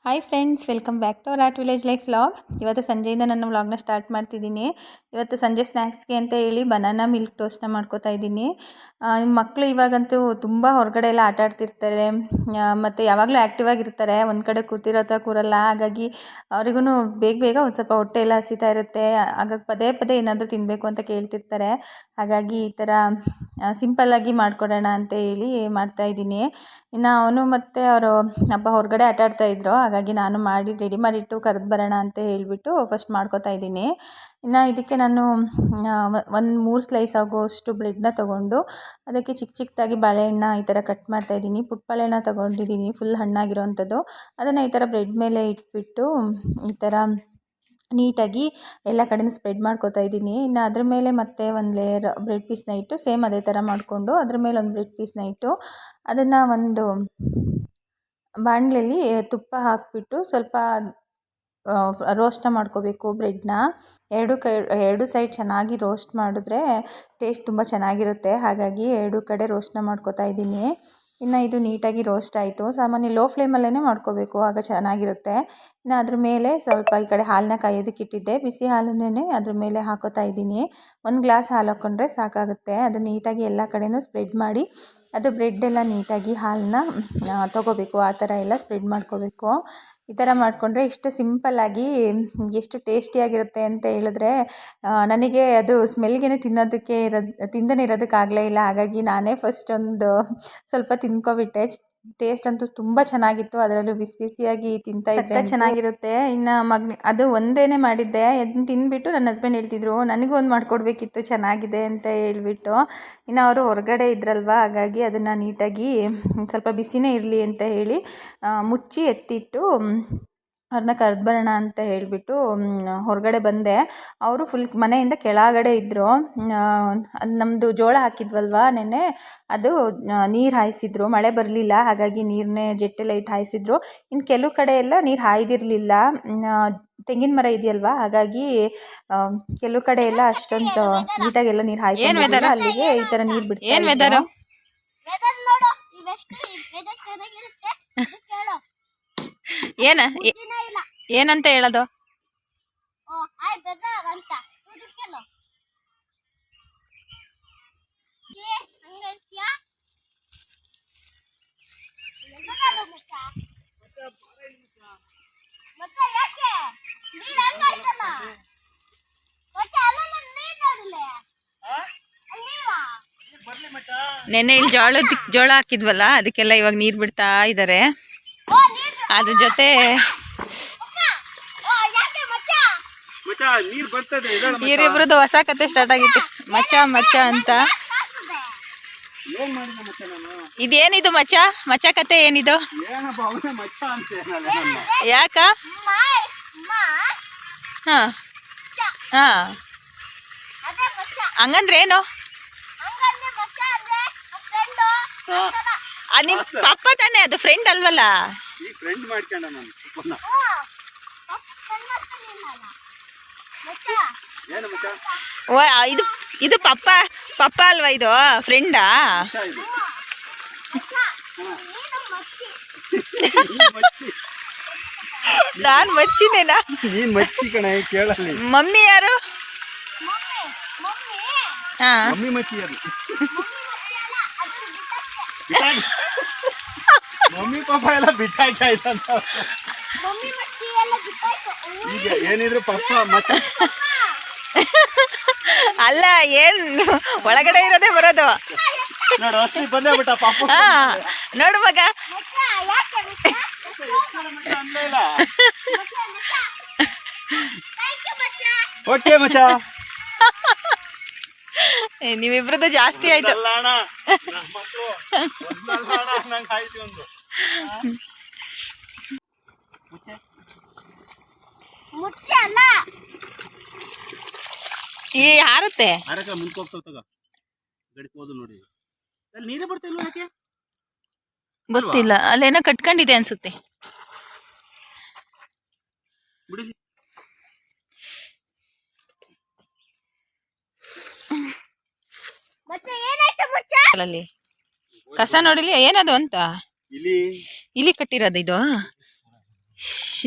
Hi friends, welcome back to our art village life vlog. ಇವತ್ತು ಸಂಜೆಯಿಂದ ನನ್ನ ವ್ಲಾಗ್ನ ಸ್ಟಾರ್ಟ್ ಮಾಡ್ತಿದ್ದೀನಿ. ಇವತ್ತು ಸಂಜೆ ಸ್ನ್ಯಾಕ್ಸ್ಗೆ ಅಂತ ಹೇಳಿ ಬನಾನಾ ಮಿಲ್ಕ್ ಟೋಸ್ಟ್ನ ಮಾಡ್ಕೋತಾ ಇದ್ದೀನಿ. ಮಕ್ಕಳು ಇವಾಗಂತೂ ತುಂಬ ಹೊರಗಡೆ ಎಲ್ಲ ಆಟ ಆಡ್ತಿರ್ತಾರೆ ಮತ್ತು ಯಾವಾಗಲೂ ಆ್ಯಕ್ಟಿವ್ ಆಗಿರ್ತಾರೆ. ಒಂದು ಕಡೆ ಕೂರಲ್ಲ. ಹಾಗಾಗಿ ಅವ್ರಿಗೂ ಬೇಗ ಬೇಗ ಒಂದು ಸ್ವಲ್ಪ ಹೊಟ್ಟೆ ಎಲ್ಲ ಹಸಿತಾ ಇರುತ್ತೆ. ಹಾಗಾಗಿ ಪದೇ ಪದೇ ಏನಾದರೂ ತಿನ್ನಬೇಕು ಅಂತ ಕೇಳ್ತಿರ್ತಾರೆ. ಹಾಗಾಗಿ ಈ ಥರ ಸಿಂಪಲ್ಲಾಗಿ ಮಾಡಿಕೊಡೋಣ ಅಂತ ಹೇಳಿ ಮಾಡ್ತಾಯಿದ್ದೀನಿ. ಇನ್ನು ಅವನು ಮತ್ತು ಅವರು ಹಬ್ಬ ಹೊರಗಡೆ ಆಟ ಆಡ್ತಾಯಿದ್ರು. ಹಾಗಾಗಿ ನಾನು ರೆಡಿ ಮಾಡಿಟ್ಟು ಕರೆದು ಬರೋಣ ಅಂತ ಹೇಳಿಬಿಟ್ಟು ಫಸ್ಟ್ ಮಾಡ್ಕೋತಾ ಇದ್ದೀನಿ. ಇನ್ನು ಇದಕ್ಕೆ ನಾನು ಒಂದು 3 ಸ್ಲೈಸ್ ಆಗೋಷ್ಟು ಬ್ರೆಡ್ನ ತೊಗೊಂಡು ಅದಕ್ಕೆ ಚಿಕ್ಕ ಚಿಕ್ಕದಾಗಿ ಬಾಳೆಹಣ್ಣ ಈ ಥರ ಕಟ್ ಮಾಡ್ತಾಯಿದ್ದೀನಿ. ಪುಟ್ಟ ತೊಗೊಂಡಿದ್ದೀನಿ, ಫುಲ್ ಹಣ್ಣಾಗಿರೋವಂಥದ್ದು. ಅದನ್ನು ಈ ಥರ ಬ್ರೆಡ್ ಮೇಲೆ ಇಟ್ಬಿಟ್ಟು ಈ ಥರ ನೀಟಾಗಿ ಎಲ್ಲ ಕಡೆಯೂ ಸ್ಪ್ರೆಡ್ ಮಾಡ್ಕೋತಾ ಇದ್ದೀನಿ. ಇನ್ನು ಅದ್ರ ಮೇಲೆ ಮತ್ತೆ ಒಂದು ಲೇಯರ್ ಬ್ರೆಡ್ ಪೀಸ್ನ ಇಟ್ಟು ಸೇಮ್ ಅದೇ ಥರ ಮಾಡಿಕೊಂಡು ಅದ್ರ ಮೇಲೆ ಒಂದು ಬ್ರೆಡ್ ಪೀಸ್ನ ಇಟ್ಟು ಅದನ್ನು ಒಂದು ಬಾಣಲೆಯಲ್ಲಿ ತುಪ್ಪ ಹಾಕಿಬಿಟ್ಟು ಸ್ವಲ್ಪ ರೋಸ್ಟ್ನ ಮಾಡ್ಕೋಬೇಕು ಬ್ರೆಡ್ನ. ಎರಡು ಸೈಡ್ ಚೆನ್ನಾಗಿ ರೋಸ್ಟ್ ಮಾಡಿದ್ರೆ ಟೇಸ್ಟ್ ತುಂಬ ಚೆನ್ನಾಗಿರುತ್ತೆ. ಹಾಗಾಗಿ 2 ಕಡೆ ರೋಸ್ಟ್ನ ಮಾಡ್ಕೋತಾ ಇದ್ದೀನಿ. ಇನ್ನು ಇದು ನೀಟಾಗಿ ರೋಸ್ಟ್ ಆಯಿತು. ಸಾಮಾನ್ಯ ಲೋ ಫ್ಲೇಮಲ್ಲೇ ಮಾಡ್ಕೋಬೇಕು, ಆಗ ಚೆನ್ನಾಗಿರುತ್ತೆ. ಇನ್ನು ಅದ್ರ ಮೇಲೆ ಸ್ವಲ್ಪ ಈ ಕಡೆ ಹಾಲನ್ನ ಕಾಯೋದಕ್ಕೆ ಇಟ್ಟಿದ್ದೆ. ಬಿಸಿ ಹಾಲನ್ನೇ ಅದ್ರ ಮೇಲೆ ಹಾಕೋತಾ ಇದ್ದೀನಿ. 1 ಗ್ಲಾಸ್ ಹಾಲು ಹಾಕ್ಕೊಂಡ್ರೆ ಸಾಕಾಗುತ್ತೆ. ಅದು ನೀಟಾಗಿ ಎಲ್ಲ ಕಡೆಯೂ ಸ್ಪ್ರೆಡ್ ಮಾಡಿ ಅದು ಬ್ರೆಡ್ಡೆಲ್ಲ ನೀಟಾಗಿ ಹಾಲನ್ನ ತೊಗೋಬೇಕು. ಆ ಥರ ಎಲ್ಲ ಸ್ಪ್ರೆಡ್ ಮಾಡ್ಕೋಬೇಕು. ಈ ಥರ ಮಾಡಿಕೊಂಡ್ರೆ ಇಷ್ಟು ಸಿಂಪಲ್ಲಾಗಿ ಎಷ್ಟು ಟೇಸ್ಟಿಯಾಗಿರುತ್ತೆ ಅಂತ ಹೇಳಿದ್ರೆ ನನಗೆ ಅದು ಸ್ಮೆಲ್ಗೆ ತಿಂದೇ ಇರೋದಕ್ಕಾಗಲೇ ಇಲ್ಲ. ಹಾಗಾಗಿ ನಾನೇ ಫಸ್ಟ್ ಒಂದು ಸ್ವಲ್ಪ ತಿಂದ್ಕೊಬಿಟ್ಟೆ. ಟೇಸ್ಟ್ ಅಂತೂ ತುಂಬ ಚೆನ್ನಾಗಿತ್ತು. ಅದರಲ್ಲೂ ಬಿಸಿ ಬಿಸಿಯಾಗಿ ತಿಂತಾಯಿದ್ರೆ ಚೆನ್ನಾಗಿರುತ್ತೆ. ಇನ್ನು ಅದು ಒಂದೇ ಮಾಡಿದ್ದೆ. ಅದನ್ನ ತಿಂದುಬಿಟ್ಟು ನನ್ನ ಹಸ್ಬೆಂಡ್ ಹೇಳ್ತಿದ್ರು, ನನಗೂ ಒಂದು ಮಾಡಿಕೊಡ್ಬೇಕಿತ್ತು ಚೆನ್ನಾಗಿದೆ ಅಂತ ಹೇಳ್ಬಿಟ್ಟು. ಇನ್ನು ಅವರು ಹೊರಗಡೆ ಇದ್ರಲ್ವ, ಹಾಗಾಗಿ ಅದನ್ನು ನೀಟಾಗಿ ಸ್ವಲ್ಪ ಬಿಸಿನೇ ಇರಲಿ ಅಂತ ಹೇಳಿ ಮುಚ್ಚಿ ಎತ್ತಿಟ್ಟು ಅವ್ರನ್ನ ಕರೆದು ಬರೋಣ ಅಂತ ಹೇಳಿಬಿಟ್ಟು ಹೊರಗಡೆ ಬಂದೆ. ಅವರು ಫುಲ್ ಮನೆಯಿಂದ ಕೆಳಗಡೆ ಇದ್ದರು. ಅದು ನಮ್ಮದು ಜೋಳ ಹಾಕಿದ್ವಲ್ವ ನೆನ್ನೆ, ಅದು ನೀರು ಹಾಯಿಸಿದ್ರು. ಮಳೆ ಬರಲಿಲ್ಲ, ಹಾಗಾಗಿ ನೀರನ್ನೇ ಜೆಟ್ಟೆಲ್ಲ ಇಟ್ಟು ಹಾಯಿಸಿದ್ರು. ಇನ್ನು ಕೆಲವು ಕಡೆ ಎಲ್ಲ ನೀರು ಹಾಯ್ದಿರಲಿಲ್ಲ. ತೆಂಗಿನ ಮರ ಇದೆಯಲ್ವ, ಹಾಗಾಗಿ ಕೆಲವು ಕಡೆ ಎಲ್ಲ ಅಷ್ಟೊಂದು ನೀಟಾಗೆಲ್ಲ ನೀರು ಹಾಯ್ಸಿಲ್ಲ. ಅಲ್ಲಿಗೆ ಈ ಥರ ನೀರು ಬಿಡ್ತಾರೆ. ಏನಂತ ಹೇಳೋದು? ನೆನ್ನೆ ಇಲ್ಲಿ ಜೋಳ ಹಾಕಿದ್ವಲ್ಲ, ಅದಕ್ಕೆಲ್ಲ ಇವಾಗ ನೀರು ಬಿಡ್ತಾ ಇದ್ದಾರೆ. ಅದ್ರ ಜೊತೆ ಇವರಿಬ್ರದ್ದು ಹೊಸ ಕತೆ ಸ್ಟಾರ್ಟ್ ಆಗಿತ್ತು, ಮಚ್ಚ ಅಂತ. ಇದೇನಿದು ಮಚ್ಚ ಕತೆ ಏನಿದು? ಯಾಕ? ಹಾ ಹಂಗಂದ್ರೆ ಏನು? ನಿಮ್ ಪಪ್ಪ ತಾನೆ, ಅದು ಫ್ರೆಂಡ್ ಅಲ್ವಲ್ಲ? ಓ, ಇದು ಪಪ್ಪ ಅಲ್ವಾ? ಇದು ಫ್ರೆಂಡಾ? ನಾನ್ ಮಚ್ಚಿನೇನಾ? ಮಮ್ಮಿ ಯಾರು? ಮಮ್ಮಿ ಪಾಪ ಎಲ್ಲ ಬಿಟ್ಟಾಯ್ತಾಯ್ತಂತ. ಈಗ ಏನಿದ್ರು ಪಪ್ಪ ಮಚ್ಚ ಅಲ್ಲ, ಏನ್ ಒಳಗಡೆ ಇರೋದೇ ಬರೋದು. ನೋಡು, ಅಷ್ಟೇ ಬಂದೇ ಬಿಟ್ಟ ಪಾಪ. ನೋಡು ಮಗ, ಓಕೆ ಮಚ್ಚ. ನೀವಿಬ್ರದ್ದು ಜಾಸ್ತಿ ಆಯ್ತು. ಈ ಹಾರುತ್ತೆ ಗೊತ್ತಿಲ್ಲ, ಅಲ್ಲೇನೋ ಕಟ್ಕೊಂಡಿದೆ ಅನ್ಸುತ್ತೆ. ಕಸ ನೋಡಿಲಿ ಏನದು ಅಂತ. ಇಲಿ ಕಟ್ಟಿರೋದು ಇದು.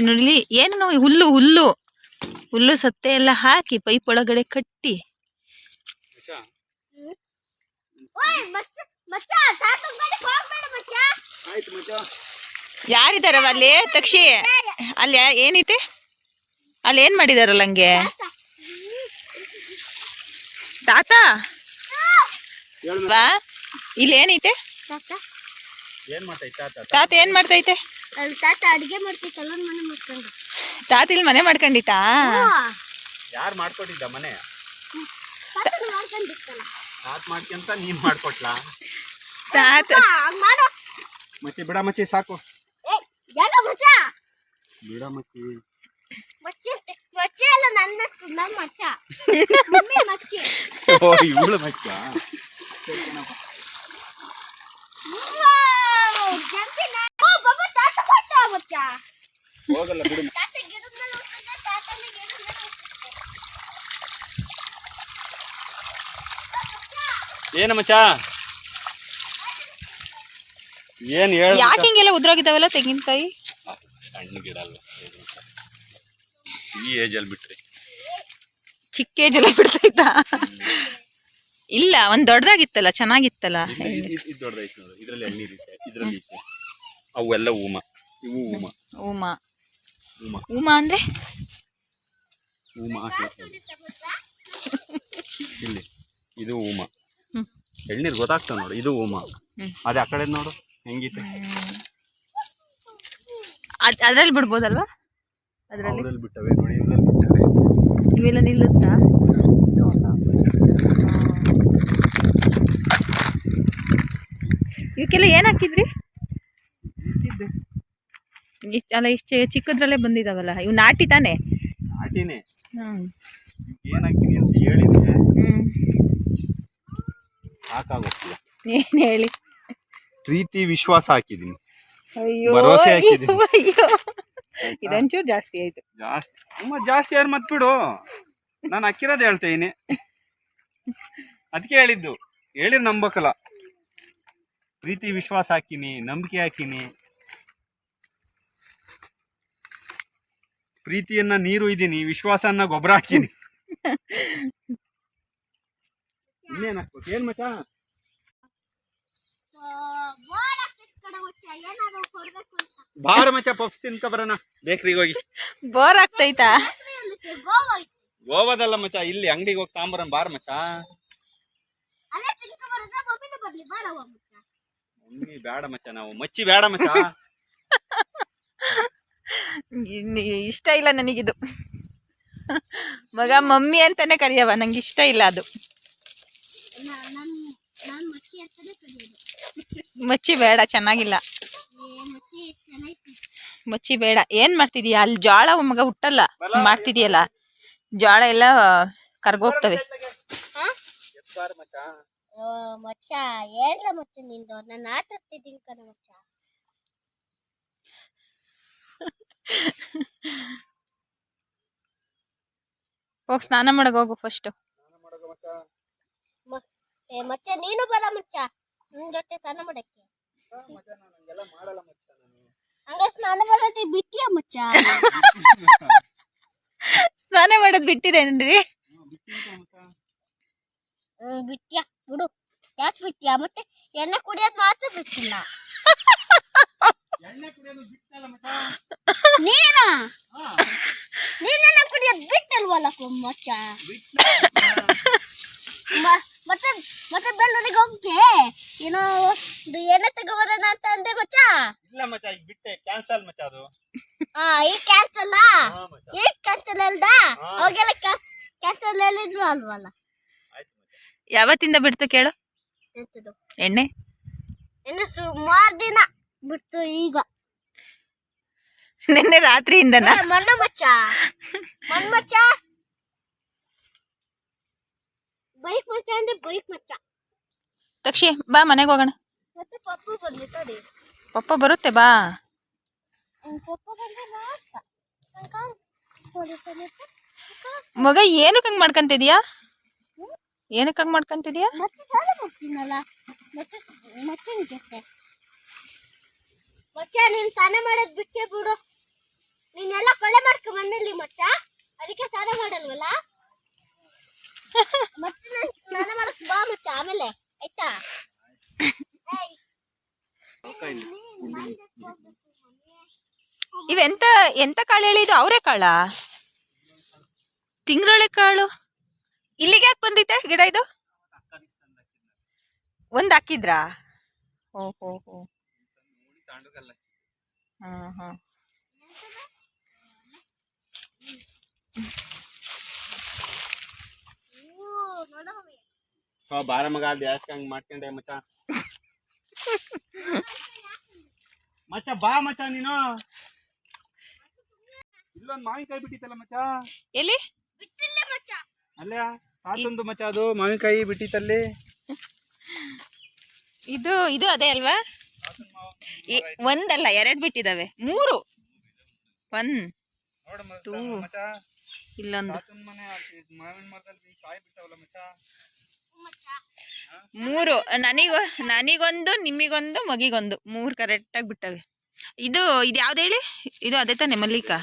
ನೋಡಿ ಏನು ಹುಲ್ಲು ಹುಲ್ಲು ಹುಲ್ಲು ಸತ್ತೆ ಎಲ್ಲ ಹಾಕಿ ಪೈಪ್ ಒಳಗಡೆ ಕಟ್ಟಿ. ಯಾರಿದಾರವ ಅಲ್ಲಿ ತಕ್ಷಿ? ಅಲ್ಲಿ ಏನೈತೆ? ಅಲ್ಲಿ ಏನ್ ಮಾಡಿದಾರಲ್ಲ ಹಂಗೆ? ತಾತ ಬಾ, ಇಲ್ಲಿ ಏನೈತೆ? ತಾತ ಏನ್ ಮಾಡ್ತೈತೆ? ತಾತ ಇಲ್ಲಿ ಮನೆ ಮಾಡ್ಕೊಂಡಿತ್ತಾ? ಯಾರು ಮಾಡ್ಕೊಟ್ಟಿದ್ದ ಮನೆ? ತಾತ ಮಾಡ್ಕೊಂತ ನೀನ್ ಮಾಡ್ಕೊಟ್ಲಾ? ತಾತ ಮಚ್ಚಿ ಬಿಡ ಮಚ್ಚಿ ಸಾಕು. ಬಿಡ ಮಚ್ಚಿ. ಓ ಇವಳು ಮಚ್ಚ. ಹೋಗಲ್ಲ ಬಿಡು. ಏನ ಮಚ್ಚ? ಏನ್ ಹೇಳ? ಯಾಕೆ ಹಿಂಗೆಲ್ಲ ಉದ್ರೋಗಿದ್ದಾವಲ್ಲ ತೆಂಗಿನಕಾಯಿ? ಸಣ್ಣ ಗಿಡ ಅಲ್ವಾ, ಈ ಏಜ್ ಅಲ್ಲಿ ಬಿಟ್ರಿ. ಚಿಕ್ಕ ಏಜ್ ಎಲ್ಲ ಬಿಡ್ತೈತಾ? ಇಲ್ಲ, ಒಂದ್ ದೊಡ್ಡದಾಗಿತ್ತಲ್ಲ, ಚೆನ್ನಾಗಿತ್ತಲ್ಲ. ಇದು ದೊಡ್ಡದೈತೆ ನೋಡು, ಇದ್ರಲ್ಲಿ ಎಣ್ಣೀರಿದೆ, ಇದ್ರಲ್ಲಿ ಐತೆ. ಅವೆಲ್ಲ ಹೂಮ, ಇವು ಹೂಮ. ಹೂಮ ಹೂಮ ಹೂಮ ಅಂದ್ರೆ ಹೂಮ ಇಲ್ಲಿ ಇದು ಹೂಮ. ಎಳ್ನೀರು ಗೊತ್ತಾಗ್ತದೆ ನೋಡು, ಇದು ಹೂಮ. ಅದೇ ಆ ಕಡೆ ನೋಡು ಹೆಂಗೈತೆ. ಅದ್ರಲ್ಲಿ ಬಿಡ್ಬೋದಲ್ವಾ? ಅದ್ರಲ್ಲಿ ಬಿಟ್ಟವೆ ನೋಡಿ, ಇದ್ರಲ್ಲಿ ಬಿಟ್ಟವೆ. ಇವೆಲ್ಲ ನಿಲ್ಲುತ್ತಾ? ಇವಕ್ಕೆಲ್ಲ ಏನ್ ಹಾಕಿದ್ರಿ? ಅಲ್ಲ, ಇಷ್ಟು ಚಿಕ್ಕದ್ರಲ್ಲೇ ಬಂದಿದಾವಲ್ಲ ಇವು. ನಾಟಿ ತಾನೆ? ನಾಟಿನೇ. ಏನ್ ಹಾಕಿನಿ ಅಂತ ಹೇಳಿದ್ರೆ ಸಾಕಾಗೋಗ್ತಿಲ್ಲ. ಏನ್ ಹೇಳಿ? ಪ್ರೀತಿ ವಿಶ್ವಾಸ ಹಾಕಿದೀನಿ. ಅಯ್ಯೋ ಭರವಸೆ ಹಾಕಿದೀನಿ. ಅಯ್ಯೋ, ಇದೊಂಚೂರು ಜಾಸ್ತಿ ಆಯ್ತು. ಜಾಸ್ತಿ ಯಾರು ಮತ್ ಬಿಡು, ನಾನು ಹಾಕಿರೋದು ಹೇಳ್ತೇನೆ. ಅದಕ್ಕೆ ಹೇಳಿದ್ದು, ಹೇಳಿರ್ ನಂಬಕಲ್ಲ. ಪ್ರೀತಿ ವಿಶ್ವಾಸ ಹಾಕಿನಿ, ನಂಬಿಕೆ ಹಾಕಿನಿ. ಪ್ರೀತಿಯನ್ನ ನೀರು ಇದ್ದೀನಿ, ವಿಶ್ವಾಸನ್ನ ಗೊಬ್ಬರ ಹಾಕಿನಿ. ಇನ್ನೇನ್ ಹಾಕ್ಬೇಕು? ಏನ್ ಮಚ್ಚ? ಬಾರ ಮಚ್ಚ, ಪಪ್ಸ್ ತಿನ್ಕ ಬರೋಣ ಬೇಕ್ರಿಗೆ ಹೋಗಿ. ಬೋರ್ ಆಗ್ತೈತಾ? ಗೋವಾದಲ್ಲ ಮಚ್ಚ, ಇಲ್ಲಿ ಅಂಗಡಿಗೆ ಹೋಗಿ ತಾಂಬರನ್ ಬಾರ ಮಚ್ಚ. ಮಮ್ಮಿ ಬೇಡ ಮಚ್ಚ, ನಾವು ಮಚ್ಚಿ ಬೇಡ ಮಚ್ಚ. ಇಷ್ಟ ಇಲ್ಲ ನನಗಿದು. ಮಗ ಮಮ್ಮಿ ಅಂತಾನೆ ಕರೆಯವ, ನಂಗೆ ಇಷ್ಟ ಇಲ್ಲ ಅದು. ಮಚ್ಚಿ ಬೇಡ, ಚೆನ್ನಾಗಿಲ್ಲ. ಮಚ್ಚಿ ಬೇಡ. ಏನ್ ಮಾಡ್ತಿದೀಯ ಅಲ್ಲಿ? ಜೋಳ ಮಗ ಹುಟ್ಟಲ್ಲ ಮಾಡ್ತಿದೀಯಲ್ಲ, ಜೋಳ ಎಲ್ಲ ಕರ್ಗೋಗ್ತವೆ. ಹೋಗಿ ಸ್ನಾನ ಮಾಡಕ್ ಹೋಗು ಫಸ್ಟ್. ಮಚ್ಚ ನೀನು ಬರ ಮಚ್ಚ, ನಿನ್ ಜೊತೆ ಸ್ನಾನ ಮಾಡಕ್ಕೆ. ಹಂಗ ಸ್ನಾನ ಮಾಡೋದು ಬಿಟ್ಟಿಯ ಮಚ್ಚ? ಸ್ನಾನ ಮಾಡೋದ್ ಬಿಟ್ಟಿರೇನ್ರಿ? ಬಿಟ್ಟಿಯ ಬಿಡು. ಯಾಕೆ ಬಿಟ್ಟಿಯ? ಮತ್ತೆ ಎಣ್ಣೆ ಕುಡಿಯೋದ್ ಮಾತ್ರ ಬಿಟ್ಟಿಲ್ಲ. ನೀನೆಲ್ಲ ಕುಡಿಯೋದ್ ಬಿಟ್ಟಲ್ವಲ್ಲ ಮಚ್ಚ? ಮತ್ತೆ ಮತ್ತೆ ಬೆಳ್ಳೂರಿಗೆ ಹೋಗಿ ಏನೋ ಒಂದು ಎಣ್ಣೆ ತಗೋಬರೋಣ ಅಂತ ಅಂದೆ ಮಚ್ಚ. ಇಲ್ಲ ಮಚ್ಚ, ಈಗ ಬಿಟ್ಟೆ, ಕ್ಯಾನ್ಸಲ್ ಮಚ್ಚ ಅದು. ಈಗ ಕ್ಯಾನ್ಸಲ್? ಈಗ ಕ್ಯಾನ್ಸಲ್ ಅಲ್ದ? ಅವಾಗೆಲ್ಲ ಕ್ಯಾನ್ಸಲ್ ಹೇಳಿದ್ಲು ಅಲ್ವಲ್ಲ? ಯಾವತ್ತಿಂದ ಬಿಡ್ತು ಕೇಳು ಎಣ್ಣೆ? ಇನ್ನು ಸುಮಾರು ದಿನ ಬಿಡ್ತು. ಈಗ ನಿನ್ನೆ ರಾತ್ರಿಯಿಂದನಾ? ಮಣ್ಣು ಮಚ್ಚ, ಮಣ್ಣು ಮಚ್ಚ. ಬೈಕ್ ಮಚ್ಚ ಅಂದ್ರೆ ಬೈಕ್ ಮಚ್ಚ. ತಕ್ಷಿ ಬಾ, ಮನೆಗೆ ಹೋಗೋಣ. ಮತ್ತೆ ಪಪ್ಪು ಬರ್ಲಿ ತಡಿ. ಪಪ್ಪ ಬರುತ್ತೆ, ಬಾ. ಪಪ್ಪು ಬಂದ್ರೆ ಮಗ ಏನಕ್ಕೆ ಹಂಗ್ ಮಾಡ್ಕೊಂತಿದ್ಯಾ? ಏನಕ್ಕೆ ಹಂಗ್ ಮಾಡ್ಕೊಂತಿದ್ಯಾ? ಮತ್ತೆ ಸ್ನಾನ ಮಾಡ್ತೀನಲ್ಲ ಮತ್ತೆ ಜೊತೆ. ಮಚ್ಚ ನೀನ್ ಸ್ನಾನ ಮಾಡೋದ್ ಬಿಟ್ಟೆ ಬಿಡು. ನೀನ್ ಮಾಡಲ್ವಲ್ಲ ಮತ್ತೆ ಸ್ನಾನ ಮಾಡಕ್ ಬಾ ಮಚ್ಚ ಆಮೇಲೆ ಆಯ್ತಾ ಇವೆಂತ ಎಂತ ಕಾಳು ಹೇಳಿದ್ದು? ಅವರೇ ಕಾಳ? ತಿಂಗ್ರೊಳೆ ಕಾಳು ಇಲ್ಲಿಗೆ ಯಾಕೆ ಬಂದಿತ್ತೆ ಗಿಡ ಇದು? ಒಂದು ಹಾಕಿದ್ರಾ? ಓಹೋ ಹೋ. ಹಾಂ ಹಾಂ. ಬಾರ ಮಗ ಅಲ್ಲಿ ಯಾಕೆ ಹಂಗೆ ಮಾಡ್ಕೊಂಡೆ ಮಚ್ಚ? ಮಚ್ಚ ಬಾ ಮಚ್ಚ ನೀನು. ಇಲ್ಲೊಂದು ಮಾವಿನಕಾಯಿ ಬಿಟ್ಟಿತ್ತಲ್ಲ ಮಚ್ಚ. ಎಲ್ಲಿ? ಅಲ್ಲೇ ತಾತಂದು ಮಚ್ಚ, ಅದು ಮಾವಿನಕಾಯಿ ಬಿಟ್ಟಿತ್ತಲ್ಲಿ. ಇದು ಇದು ಅದೇ ಅಲ್ವಾ? ಒಂದಲ್ಲ, 2 ಬಿಟ್ಟಿದಾವೆ, 3. 1 2 ಇಲ್ಲೊಂದು 3. ನನಗೊಂದು, ನಿಮಗೊಂದು, ಮಗಿಗೊಂದು, 3 ಕರೆಕ್ಟಾಗಿ ಬಿಟ್ಟವೆ. ಇದು ಯಾವ್ದು ಹೇಳಿ? ಇದು ಅದೇ ತಾನೆ ಮಲ್ಲಿಕಾ?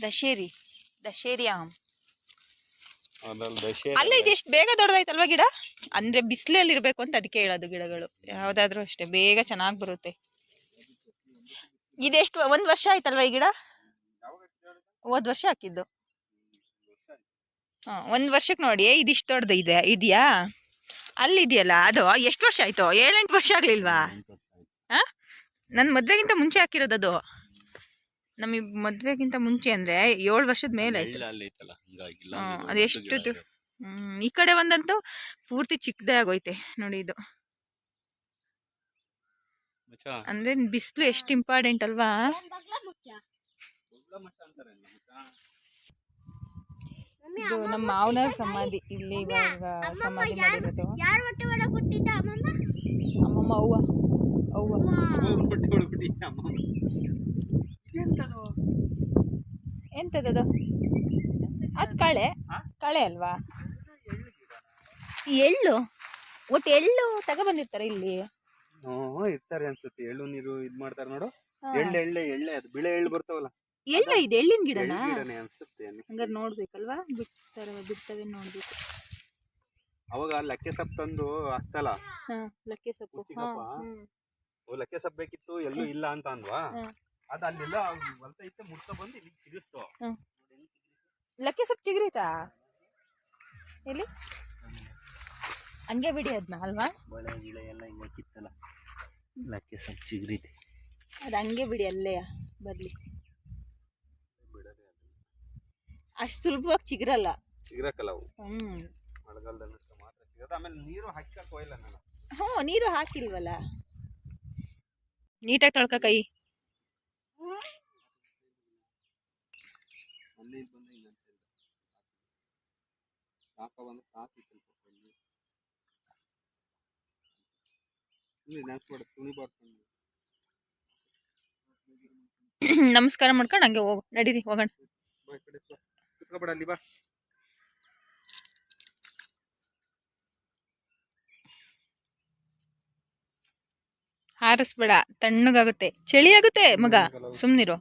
ದಶೇರಿ ಆಮ್. ಅಲ್ಲ ಇದು ಎಷ್ಟು ಬೇಗ ದೊಡ್ಡದಾಯ್ತಲ್ವಾ ಗಿಡ? ಅಂದ್ರೆ ಬಿಸಿಲಲ್ಲಿ ಇರಬೇಕು ಅಂತ ಅದಕ್ಕೆ ಹೇಳೋದು. ಗಿಡಗಳು ಯಾವುದಾದ್ರೂ ಅಷ್ಟೇ ಬೇಗ ಚೆನ್ನಾಗಿ ಬರುತ್ತೆ. ಇದೆಷ್ಟು 1 ವರ್ಷ ಆಯ್ತಲ್ವಾ ಈ ಗಿಡ? ಹೋದ ವರ್ಷ ಹಾಕಿದ್ದು. ಹಾಂ, 1 ವರ್ಷಕ್ಕೆ ನೋಡಿ ಇದಿಷ್ಟು ದೊಡ್ಡದು ಇದೆಯಾ? ಅಲ್ಲಿದೆಯಲ್ಲ ಅದು ಎಷ್ಟು ವರ್ಷ ಆಯಿತು? 7-8 ವರ್ಷ ಆಗಲಿಲ್ವಾ? ಹಾಂ, ನನ್ನ ಮದುವೆಗಿಂತ ಮುಂಚೆ ಹಾಕಿರೋದು ಅದು. ನಮಗೆ ಮದುವೆಗಿಂತ ಮುಂಚೆ ಅಂದರೆ 7 ವರ್ಷದ ಮೇಲೆ ಆಯಿತು. ಹಾಂ, ಅದೆಷ್ಟು ಈ ಕಡೆ ಒಂದಂತೂ ಪೂರ್ತಿ ಚಿಕ್ಕದೇ ಆಗೋಯ್ತೆ ನೋಡಿ. ಇದು ಅಂದರೆ ಬಿಸಿಲು ಎಷ್ಟು ಇಂಪಾರ್ಟೆಂಟ್ ಅಲ್ವಾ? ಇದು ನಮ್ಮ ಮಾವನ ಸಮಾಧಿ. ಇಲ್ಲಿ ಇವಾಗ ಸಮಾಧಿ ಮಾಡಿರೋದು. ಅಮ್ಮಮ್ಮ ಅವ್ವ ಎಂತದದು? ಅದು ಕಳೆ ಅಲ್ವಾ? ಎಳ್ಳು, ಒಟ್ಟು ಎಳ್ಳು ತಗೊಬಂದಿರ್ತಾರೆ ಇಲ್ಲಿ. ಇರ್ತಾರೆ ಅನ್ಸುತ್ತೆ. ಎಳ್ಳು ನೀರು ಇದ್ ಮಾಡ್ತಾರೆ ನೋಡು. ಎಳ್ಳೆ ಅದು ಬಿಳೆ ಎಳ್ಳು ಬರ್ತಾವಲ್ಲ, ಎಳ್ಳ ಇದು ಎಳ್ಳಿನ ಗಿಡನಾ ಅನ್ಸುತ್ತೆ. ಹಂಗಾರೆ ನೋಡ್ಬೇಕಲ್ವಾ? ಬಿಡ್ತವೆ ನೋಡ್ಬೇಕು. ಅವಾಗ ಲಕ್ಕೆ ಸೊಪ್ಪು ತಂದು ಹಾಕ್ತಲ್ಲ, ಲಕ್ಕೆ ಸೊಪ್ಪು. ಲಕ್ಕೆ ಸೊಪ್ಪು ಬೇಕಿತ್ತು, ಎಲ್ಲೂ ಇಲ್ಲ ಅಂತ ಅಂದ್ವಾ. ಅದು ಅಲ್ಲೆಲ್ಲ ಹೊಲ್ತ ಇತ್ತು, ಮುಡ್ಕ ಬಂದು ಇಲ್ಲಿ ಸಿಗಿಸ್ತು. ಲಕ್ಕೆ ಸೊಪ್ಪು ಚಿಗುರಿತಾ? ಎಲ್ಲಿ? ಹಂಗೆ ಬಿಡಿ ಅದನ್ನ ಅಲ್ವಾ? ಬಳೆ ಗಿಳೆ ಎಲ್ಲ ಹಿಂಗೆ ಕಿತ್ತಲ್ಲ, ಲಕ್ಕೆ ಸೊಪ್ಪು ಚಿಗುರಿತಿ. ಅದು ಹಂಗೆ ಬಿಡಿ, ಅಲ್ಲೇ ಬರಲಿ. ಅಷ್ಟು ಸುಲಭವಾಗಿ ಚಿಗುರಕ್ಕಲ್ಲ ಅವು. ಮಳೆಗಾಲದಲ್ಲಿ ಮಾತ್ರ ಸಿಗೋದು. ಆಮೇಲೆ ನೀರು ಹಾಕಕ್ಕೆ ಹೋಗಿಲ್ಲ ನಾನು. ನೀರು ಹಾಕಿಲ್ವಲ್ಲ. ನೀಟಾಗಿ ತೊಳ್ಕ ಕೈ. ನಮಸ್ಕಾರ ಮಾಡ್ಕೊಂಡು ಹಂಗೆ ಹೋಗು. ನಡೀರಿ ಹೋಗೋಣ. ಹಾರಿಸ್ಬೇಡ, ತಣ್ಣಗಾಗುತ್ತೆ, ಚಳಿ ಆಗುತ್ತೆ ಮಗ. ಸುಮ್ನಿರೋ.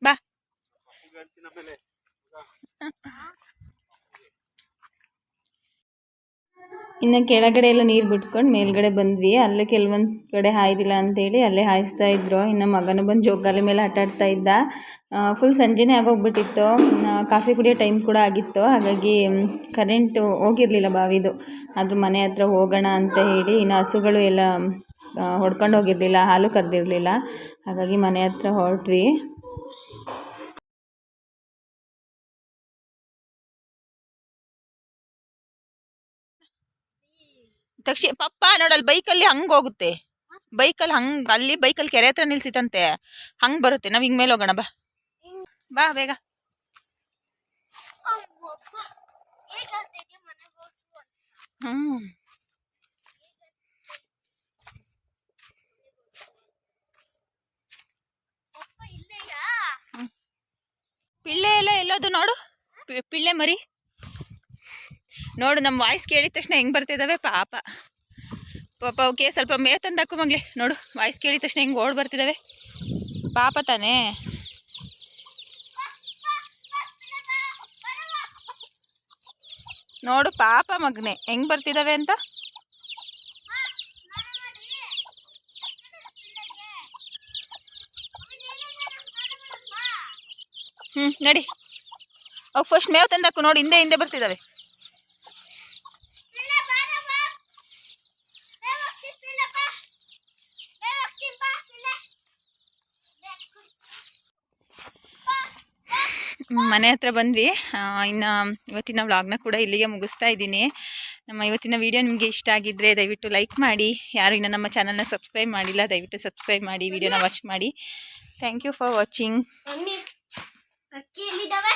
ಬಾ. ಇನ್ನು ಕೆಳಗಡೆ ಎಲ್ಲ ನೀರು ಬಿಟ್ಕೊಂಡು ಮೇಲ್ಗಡೆ ಬಂದ್ವಿ. ಅಲ್ಲೇ ಕೆಲವೊಂದು ಕಡೆ ಹಾಯ್ದಿಲ್ಲ ಅಂತೇಳಿ ಅಲ್ಲೇ ಹಾಯಿಸ್ತಾ ಇದ್ರು. ಇನ್ನು ಮಗನ ಬಂದು ಜೋಕಾಲಿ ಮೇಲೆ ಆಟ ಆಡ್ತಾ ಇದ್ದ. ಫುಲ್ ಸಂಜೆನೇ ಆಗೋಗ್ಬಿಟ್ಟಿತ್ತು. ಕಾಫಿ ಕುಡಿಯೋ ಟೈಮ್ ಕೂಡ ಆಗಿತ್ತು. ಹಾಗಾಗಿ ಕರೆಂಟು ಹೋಗಿರಲಿಲ್ಲ ಬಾವಿದು. ಆದರೂ ಮನೆ ಹತ್ರ ಹೋಗೋಣ ಅಂತ ಹೇಳಿ, ಇನ್ನು ಹಸುಗಳು ಎಲ್ಲ ಹೊಡ್ಕೊಂಡು ಹೋಗಿರಲಿಲ್ಲ, ಹಾಲು ಕರೆದಿರಲಿಲ್ಲ. ಹಾಗಾಗಿ ಮನೆ ಹತ್ರ ಹೊರಟ್ವಿ. ತಕ್ಷಣ ಪಪ್ಪ ನೋಡಲ್ಲಿ ಬೈಕಲ್ಲಿ ಹಂಗೆ ಹೋಗುತ್ತೆ. ಬೈಕಲ್ಲಿ ಹಂಗೆ ಅಲ್ಲಿ ಬೈಕಲ್ಲಿ ಕೆರೆ ಹತ್ರ ನಿಲ್ಸಿತಂತೆ, ಹಂಗೆ ಬರುತ್ತೆ. ನಾವು ಹಿಂಗೆ ಮೇಲೆ ಹೋಗೋಣ. ಬಾ ಬೇಗ. ಪಿಳ್ಳೆ ಎಲ್ಲ ಎಲ್ಲೋದು ನೋಡು, ಪಿಳ್ಳೆ ಮರಿ ನೋಡು. ನಮ್ಮ ವಾಯ್ಸ್ ಕೇಳಿದ ತಕ್ಷಣ ಹೆಂಗೆ ಬರ್ತಿದ್ದಾವೆ ಪಾಪ. ಪಾಪ ಅವಕ್ಕೆ ಸ್ವಲ್ಪ ಮೇವು ತಂದಾಕು ಮಗ್ಲೆ. ನೋಡು ವಾಯ್ಸ್ ಕೇಳಿದ ತಕ್ಷಣ ಹಿಂಗೆ ಓಡ್ ಬರ್ತಿದ್ದಾವೆ. ಪಾಪ ತಾನೇ. ನೋಡು ಪಾಪ ಮಗನೆ ಹೆಂಗೆ ಬರ್ತಿದ್ದಾವೆ ಅಂತ. ನಡಿ ಅವು ಫಸ್ಟ್ ಮೇವು ತಂದಾಕು. ನೋಡಿ ಹಿಂದೆ ಹಿಂದೆ ಬರ್ತಿದ್ದಾವೆ. ಮನೆ ಹತ್ರ ಬಂದ್ವಿ. ಇನ್ನು ಇವತ್ತಿನ ವ್ಲಾಗ್ನ ಕೂಡ ಇಲ್ಲಿಗೆ ಮುಗಿಸ್ತಾ ಇದ್ದೀನಿ. ನಮ್ಮ ಇವತ್ತಿನ ವಿಡಿಯೋ ನಿಮಗೆ ಇಷ್ಟ ಆಗಿದ್ದರೆ ದಯವಿಟ್ಟು ಲೈಕ್ ಮಾಡಿ. ಯಾರು ಇನ್ನು ನಮ್ಮ ಚಾನಲ್ನ ಸಬ್ಸ್ಕ್ರೈಬ್ ಮಾಡಿಲ್ಲ ದಯವಿಟ್ಟು ಸಬ್ಸ್ಕ್ರೈಬ್ ಮಾಡಿ, ವಿಡಿಯೋನ ವಾಚ್ ಮಾಡಿ. Thank you for watching. ಅಕ್ಕಿ ಎಲ್ಲಿದ್ದಾವೆ?